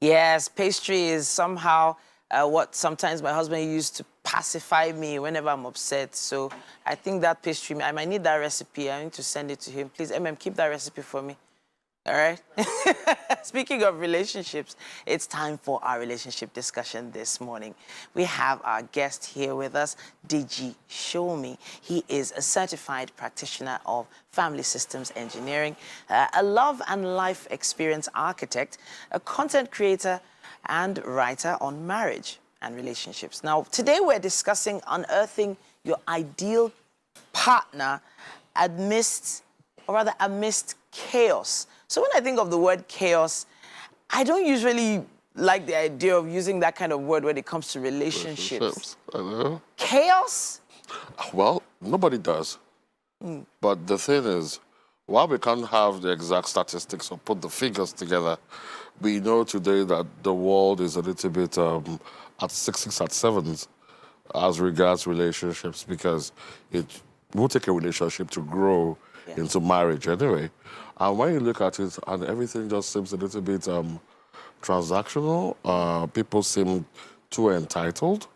Yes, pastry is somehow what sometimes my husband used to pacify me whenever I'm upset. So I think that pastry, I might need that recipe. I need to send it to him. Please, keep that recipe for me. All right? Speaking of relationships, it's time for our relationship discussion this morning. We have our guest here with us, Deji Shomi. He is a certified practitioner of family systems engineering, a love and life experience architect, a content creator, and writer on marriage and relationships. Now, today we're discussing unearthing your ideal partner amidst chaos. So when I think of the word chaos, I don't usually like the idea of using that kind of word when it comes to relationships. I know. Chaos? Well, nobody does. But the thing is, while we can't have the exact statistics or put the figures together, we know today that the world is a little bit at six, at sevens as regards relationships, because it will take a relationship to grow into marriage anyway. And when you look at it, and everything just seems a little bit transactional, people seem too entitled.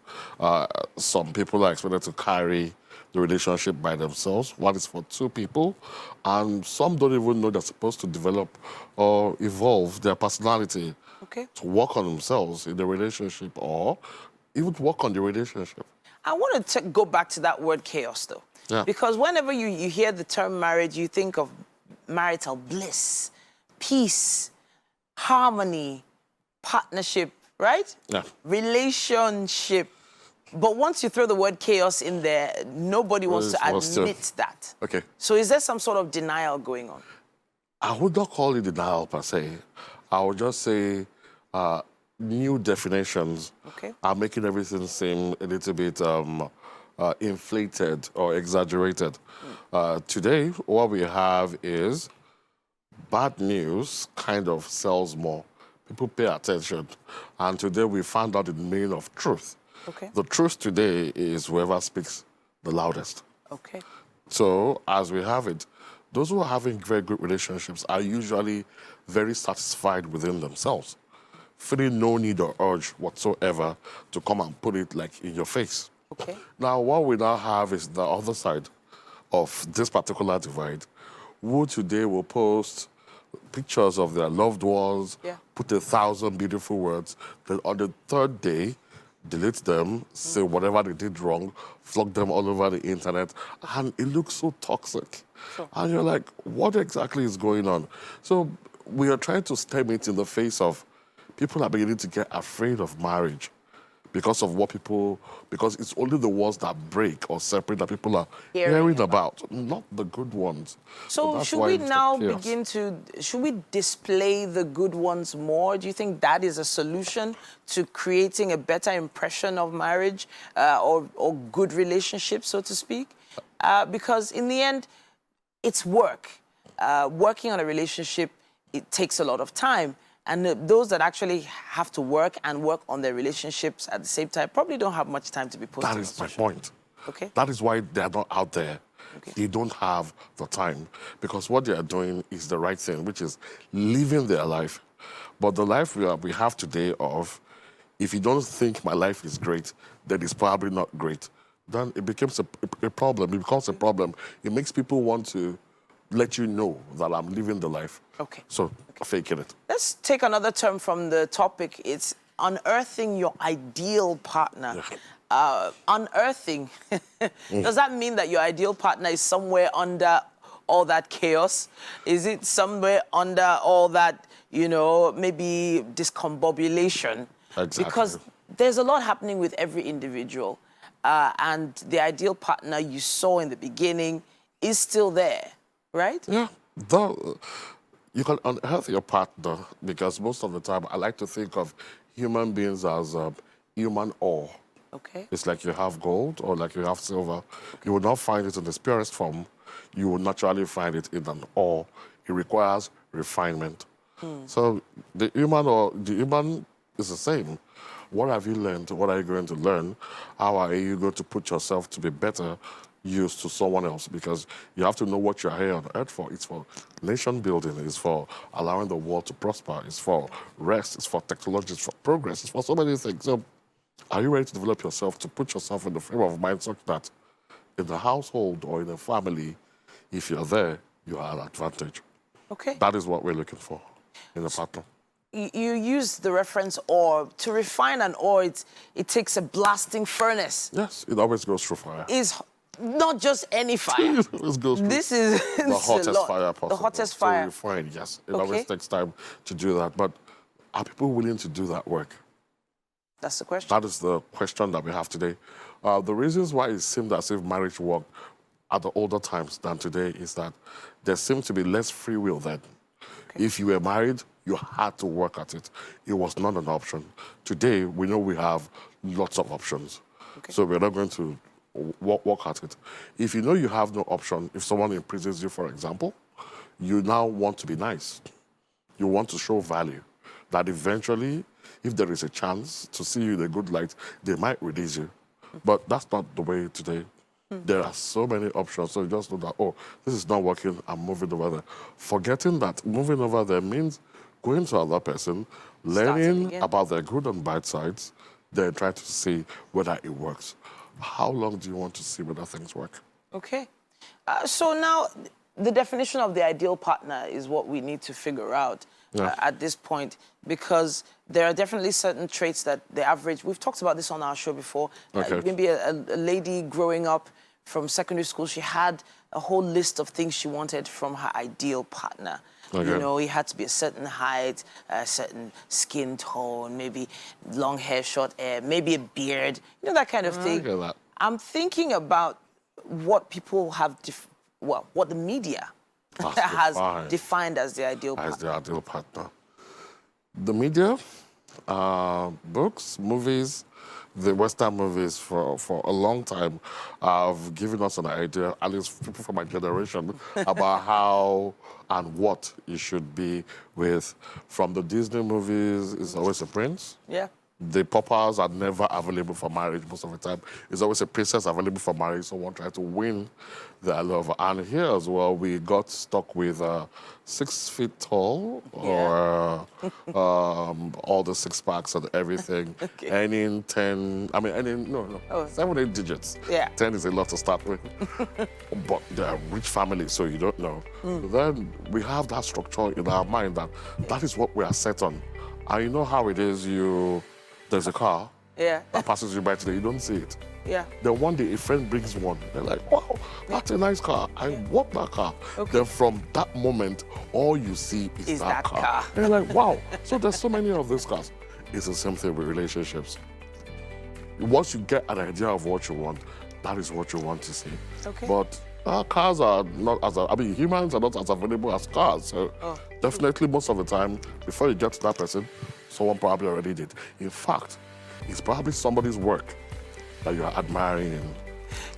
Some people are expected to carry the relationship by themselves. One is for two people, and some don't even know they're supposed to develop or evolve their personality to work on themselves in the relationship, or even work on the relationship. I want to go back to that word chaos, though. Yeah. Because whenever you hear the term marriage, you think of marital bliss, peace, harmony, partnership, right? Yeah. Relationship. But once you throw the word chaos in there, nobody wants to admit that. Okay. So is there some sort of denial going on? I would not call it denial per se. I would just say new definitions are making everything seem a little bit inflated or exaggerated. Today, what we have is bad news kind of sells more. People pay attention. And today we found out the meaning of truth. The truth today is whoever speaks the loudest. So as we have it, those who are having very good relationships are usually very satisfied within themselves, feeling no need or urge whatsoever to come and put it like in your face. Now, what we now have is the other side of this particular divide, who today will post pictures of their loved ones, put 1,000 beautiful words, then on the third day, delete them, say whatever they did wrong, flog them all over the internet, and it looks so toxic. And you're like, what exactly is going on? So we are trying to stem it in the face of people are beginning to get afraid of marriage because of because it's only the ones that break or separate that people are hearing about, not the good ones. So should we now should we display the good ones more? Do you think that is a solution to creating a better impression of marriage or good relationships, so to speak? Because in the end, it's work. Working on a relationship, it takes a lot of time. And those that actually have to work on their relationships at the same time probably don't have much time to be posting. That is my point. That is why they're not out there. They don't have the time, because what they are doing is the right thing, which is living their life. But the life we have today of, if you don't think my life is great, then it's probably not great. Then it becomes a problem. It becomes a problem. It makes people want to let you know that I'm living the life. So faking it. Let's take another term from the topic. It's unearthing your ideal partner. Unearthing. Does that mean that your ideal partner is somewhere under all that chaos? Is it somewhere under all that, maybe discombobulation? Because there's a lot happening with every individual. And the ideal partner you saw in the beginning is still there, right? Yeah. You can unearth your partner, because most of the time I like to think of human beings as human ore. It's like you have gold or like you have silver. You will not find it in its purest form. You will naturally find it in an ore. It requires refinement. So the human is the same. What have you learned? What are you going to learn? How are you going to put yourself to be better? use to someone else, because you have to know what you're here on earth for. It's for nation building, it's for allowing the world to prosper, it's for rest, it's for technology, it's for progress, it's for so many things. So are you ready to develop yourself, to put yourself in the frame of mind such that in the household or in a family, if you're there, you are an advantage? Okay. That is what we're looking for in a partner. You use the reference ore. To refine an ore, it takes a blasting furnace. Yes, it always goes through fire. It's not just any fire. It always goes through This is the hottest fire possible. The hottest fire. To refine, yes. It always takes time to do that. But are people willing to do that work? That's the question. That is the question that we have today. The reasons why it seemed as if marriage worked at the older times than today is that there seemed to be less free will then. Okay. If you were married, you had to work at it. It was not an option. Today, we know we have lots of options. Okay. So we're not going to work at it. If you know you have no option, if someone imprisons you, for example, you now want to be nice. You want to show value. That eventually, if there is a chance to see you in a good light, they might release you. But that's not the way today. There are so many options, so you just know that, oh, this is not working, I'm moving over there. Forgetting that moving over there means going to another person, learning about their good and bad sides, then try to see whether it works. How long do you want to see whether things work? Okay. So now, the definition of the ideal partner is what we need to figure out at this point, because there are definitely certain traits that the average... We've talked about this on our show before. Maybe a lady growing up from secondary school, she had a whole list of things she wanted from her ideal partner. Okay. You know, he had to be a certain height, a certain skin tone, maybe long hair, short hair, maybe a beard, you know, that kind of thing. I get that. I'm thinking about what people have, what the media has defined as the ideal partner. As the ideal partner. The media, books, movies, the Western movies for a long time have given us an idea, at least people from my generation, about how and what you should be with. From the Disney movies, it's always a prince. Yeah. The papas are never available for marriage most of the time. It's always a princess available for marriage, someone trying to win their love. And here as well, we got stuck with 6 feet tall, or all the six packs and everything. Earning 10, I mean, earning, no, 7, 8 digits. Yeah. 10 is a lot to start with. But they're rich families, so you don't know. Then we have that structure in our mind that is what we are set on. And you know how it is, there's a car that passes you by today, you don't see it. Yeah. Then one day a friend brings one. They're like, wow, that's a nice car. I want that car. Then from that moment, all you see is that car. And you're like, wow. So there's so many of these cars. It's the same thing with relationships. Once you get an idea of what you want, that is what you want to see. Okay. But cars are not as, humans are not as available as cars. So definitely most of the time, before you get to that person, someone probably already did. In fact, it's probably somebody's work that you are admiring.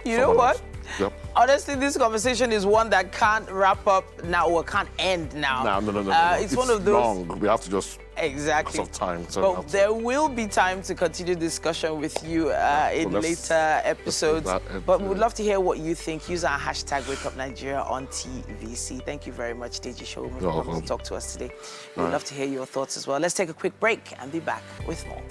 You know what? Yep. Honestly, this conversation is one that can't wrap up now or can't end now. No. It's one of those... long. We have to just... Exactly. Of time. So but there will be time to continue discussion with you in later episodes. But we'd love to hear what you think. Use our hashtag WakeUpNigeria on TVC. Thank you very much, Deji Showman, for coming to talk to us today. We'd love to hear your thoughts as well. Let's take a quick break and be back with more.